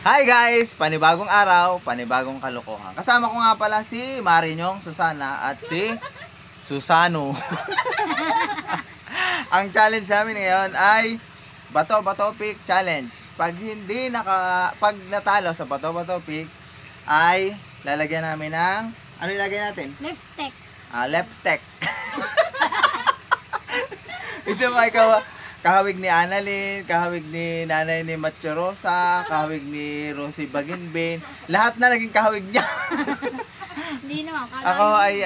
Hi guys! Panibagong araw, panibagong kalokohan. Kasama ko nga pala si Marinyong Susana at si Susano. Ang challenge namin ngayon ay Bato-Bato Pick Challenge. Pag natalo sa Bato-Bato Pick ay lalagyan namin ng ano ilagay natin? Lipstick. Lipstick. Ito ba ikaw? Kahawig ni Annalyn, kahawig ni nanay ni Macho Rosa, kahawig ni Rosie Baginbin. Lahat na naging kahawig niya. Hindi naman. Ako ay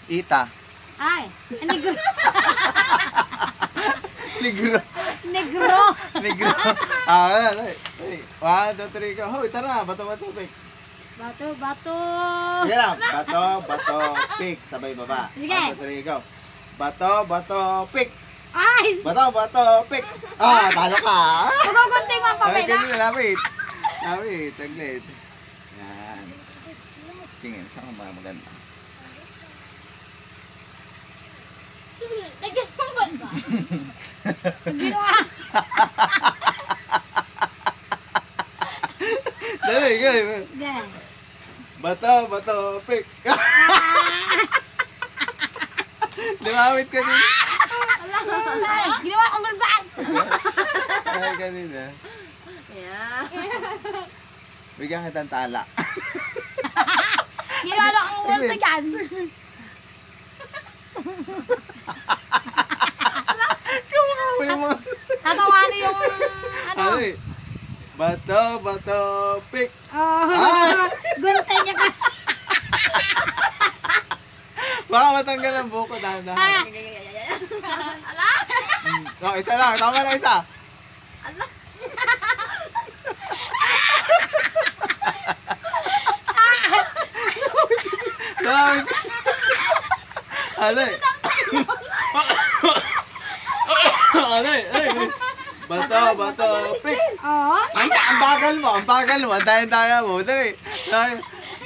Ita. Ay, negro. Negro. Negro. Negro. One, two, three, go. Hoy, tara, bato-bato pick. Bato-bato. Sige lang. Bato-bato pick. Sabay baba. Sige. One, two, three, go. Bato-bato pick. Ay! Bato-bato pick. Talo ka. Magugunting mo ang papel, ha? Lapit. Lapit. Taglit. Yan. Tingin. Saan ka maganda? Lagyan mo ba ba? Ginawa. Dali, go. Yes. Bato-bato pick. Lumawit ka din. Ay, ginawa akong balbas. Ay, kanina. Yeah. Bigyan kitang tala. Ginawa akong multo dyan. Kumakawi mo. Tatawanin yung ano. Ay, bato-bato pick. Guntay niya ka. Baka matanggal ang buko dahan-dahan. Isa lang. Tama na isa. Lumawit. Alay. Alay. Bato, pick. Ang bagal mo. Antayin mo. Dali.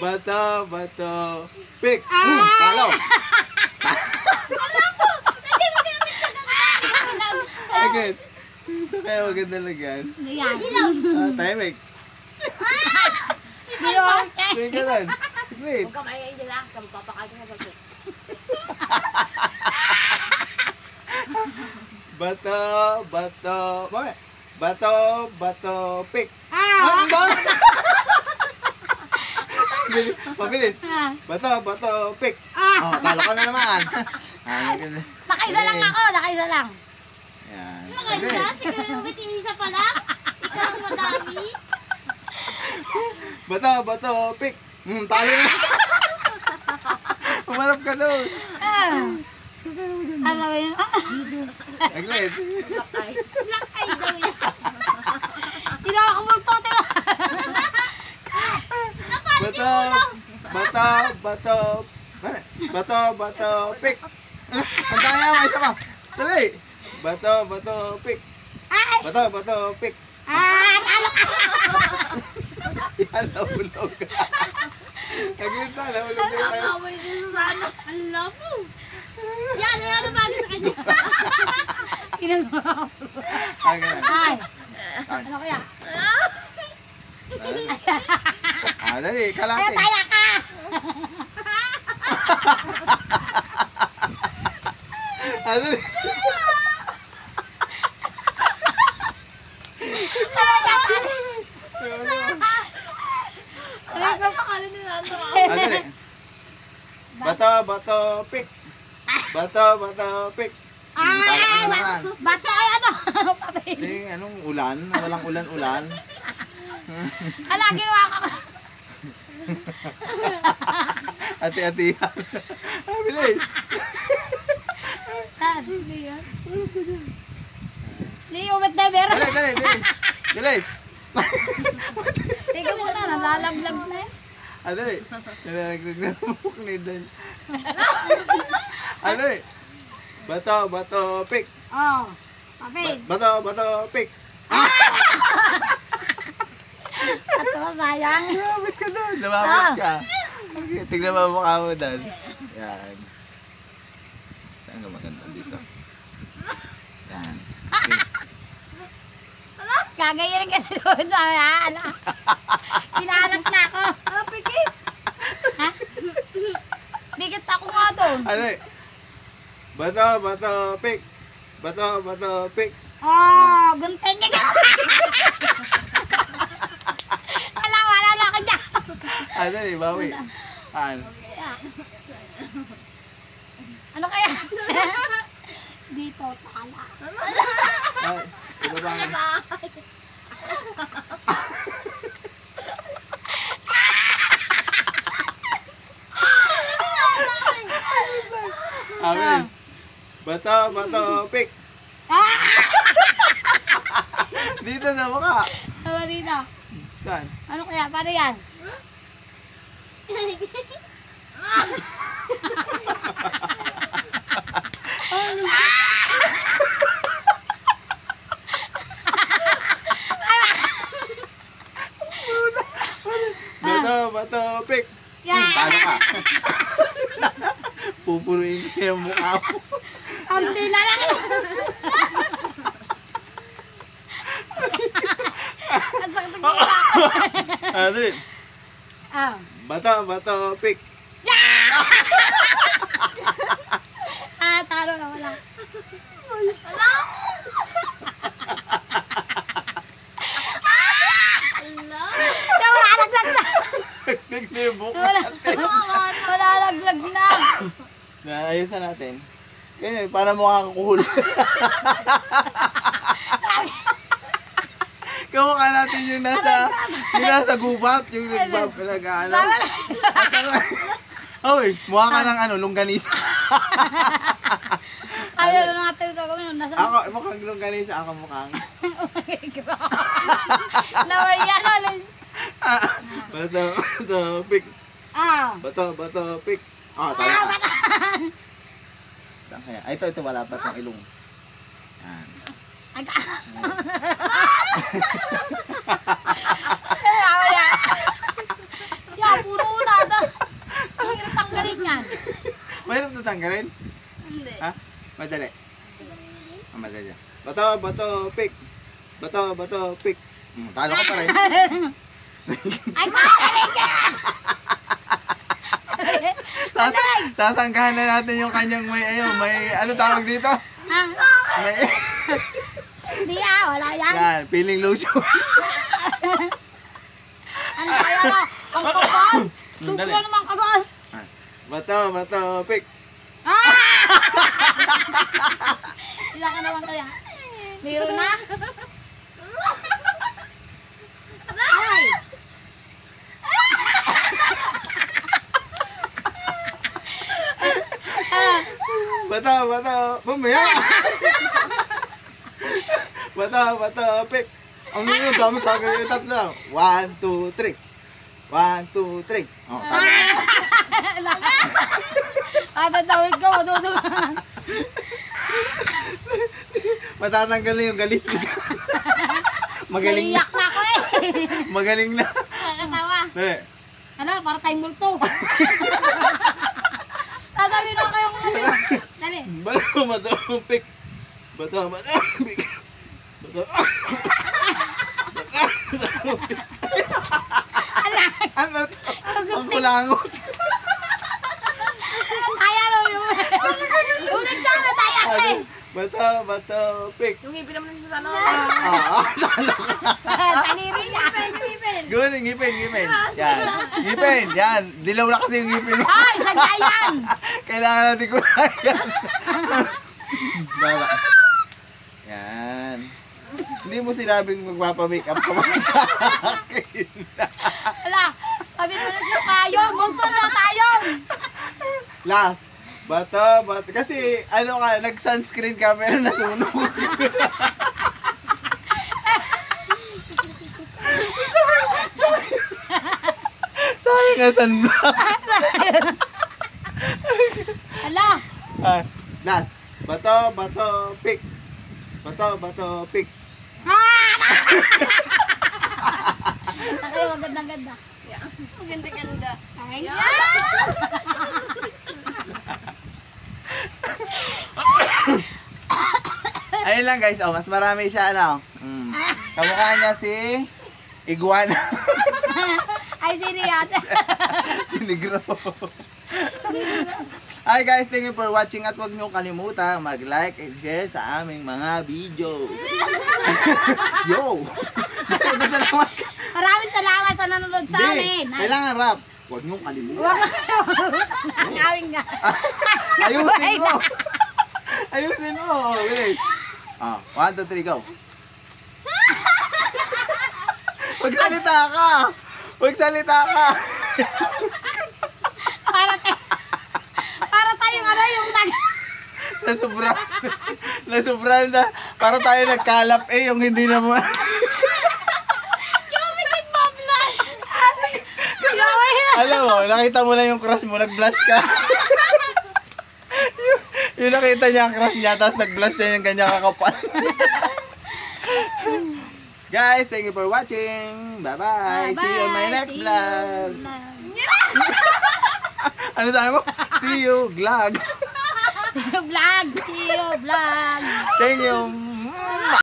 Bato, pick. Talo. Agad. Ito kaya maganda lagyan. Timing. Ginawa ko. Tingin ka lang. Wait. Huwag ka maingay dyan lang. Kapapakain ka sa Bato, pick. Pabilis. Bato, pick. Talo ka na naman. Nakaisa lang ako. Nakaisa lang. Yan. Maganda. Sige, wait, isa pa lang. Ikaw ang madami. Bato, pick. Talo na. Umarap ka doon. Ano ba yun? Aglit. Black eye daw yan. Ginawa ko multo. Bato, pick. Ang kaya mo, isa pa. Dali. Bato, pick. Bato, pick. Talo ka. Yan, nahulog ka. Aglit na, nahulog ka kayo. Away din sa sana. Ang labo. Yan, ano bagay sa kanya? Ginagawa ko. Ay. Ano kaya? Dali, kalate. Taya ka. Dali. Dali. Bato, pick. Bato, pick. Talo ka na naman. Bato ay ano? Papel. Anong ulan? Walang ulan. Ala, ginawa ko. Ati-atihan. Bilis. Leo, ba't never? Dali. Tingnan mo na, nalalaglag na eh. Dali. Nalalaglag na mukha ni Dan. Dali. Bato, pick. Papel. Bato, pick. Ito, sayang. Lumapit ka doon. Lumapit ka. Okay, tignan mo ang mukha mo, Dan. Yan. Saan ka maganda dito? Yan. Okay. Gagayin ka doon. Ala. Ano eh? Bato, bato, pick. Bato, bato, pick. Oh, gunting ka. Wala na ka dyan. Ano eh, bawi. Ano? Ano kaya? Dito, tala. Ay, iba ba ang... Bato, bato, pick. Ah! Dito na mukha. Ano dito? Saan? Ano kaya? Paano yan? Bato, bato, pick. Yan. Talo ka. Pupuruin ko yung mukha mo. Hindi na lang. Ang sakit ng mukha ko. Ano rin? Ah. Bato, bato, pick. Ah, talo na wala. Ala. Wala laglag na. Nagnig na yung buka Wala. natin. Wala laglag na. Naayusan natin. Ganyan, para mukha kang cool. Kamukha natin yung nasa gubat, yung nag-ano. Oy, mukha ka ng ano, longganisa. Ayaw na natin ito kami. Nasa... Ako, mukhang longganisa, ako mukhang. Nawayan na. Bato, bato, pick. Ah. Bato, bato, pick. Oh, tala ka. Saan kaya? Ay, ito, wala pa itong ilong. Yan. Nawaya. Yan, puro na. Ang hirap tanggalin yan. Mahirap na tanggalin? Hindi. Ha? Madali. Madali. Bato, bato, pick. Bato, bato, pick. Talo ka pa rin. Ay, magaling ka! Sasanggahan na natin yung kanyang may ano tawag dito? Ha? May, Hindi wala yan. yan, peeling lotion. Ano kaya na? Ang kapal! Dali. Sobra naman kapal! Bato, bato, pick. Ah! Sila ka naman kaya. Meron na? Ay! Bato, bato, mamaya. Bato, bato, pick. Ang nino, dami tagay yung tatlo lang. 1, 2, 3. 1, 2, 3. Oh, talo. Tatawid ko, matutunan. Matatanggal na yung galis mo. Magaling na. Naiyak na ako eh. Magaling na. Nakakatawa. Dali. Ano, para tayong multo. Tatawid na kayo kung ano. Dali. Bato, bato, pick. Bato, bato, pick. Bato. Bato, pick. Ano to? Ang kulangot. Kaya na yun. Ulit ka na tayo eh. Bato, bato, pick. Yung ngipin naman sa sana. Talo ka. Taliri ka. Gawin yung ngipin, ngipin. Yan. Ngipin, yan. Dilaw na kasi yung ngipin mo. Ay, sadya yan. Kailangan natin kulayan. Baba. Yan. Hindi mo sinabing magpapamake up ka ba sa akin? Wala. Sabi mo na siya tayo. Multo na tayo. Last. Bato, bato. Kasi, ano ka, nag-sunscreen ka pero nasunog. Sayang nga sunblock. Hala. Ah, last. Bato, bato, pick. Bato, bato, pick. Ay, maganda-ganda. Ang ganda-ganda. Ay, Ayun lang guys, oh, mas marami siya ano. Kamukha niya si Iguana. Ay, sino yan? Negro. Hi guys, thank you for watching at huwag niyo kalimutan mag-like and share sa aming mga videos. Yo! Salamat ka. Maraming salamat sa nanonood sa amin. Kailangan rap. Huwag niyo kalimutan. Nakawin nga. Ayusin mo. Ayusin mo. Okay. 1, 2, 3, go. Magsalita ka. Magsalita ka. Para tayong ano yung Nasubran na. Para tayo nagkalap yung hindi na mo. Alam mo, nakita mo lang yung crush mo, nag-blush ka. yung nakita niya ang crush niya, tapos nag-blush niya yung kanyang kakapal. Guys, thank you for watching. Bye-bye. See you on my next vlog. Ano sabi mo? See you, vlog. See you, vlog. See you, vlog. Thank you.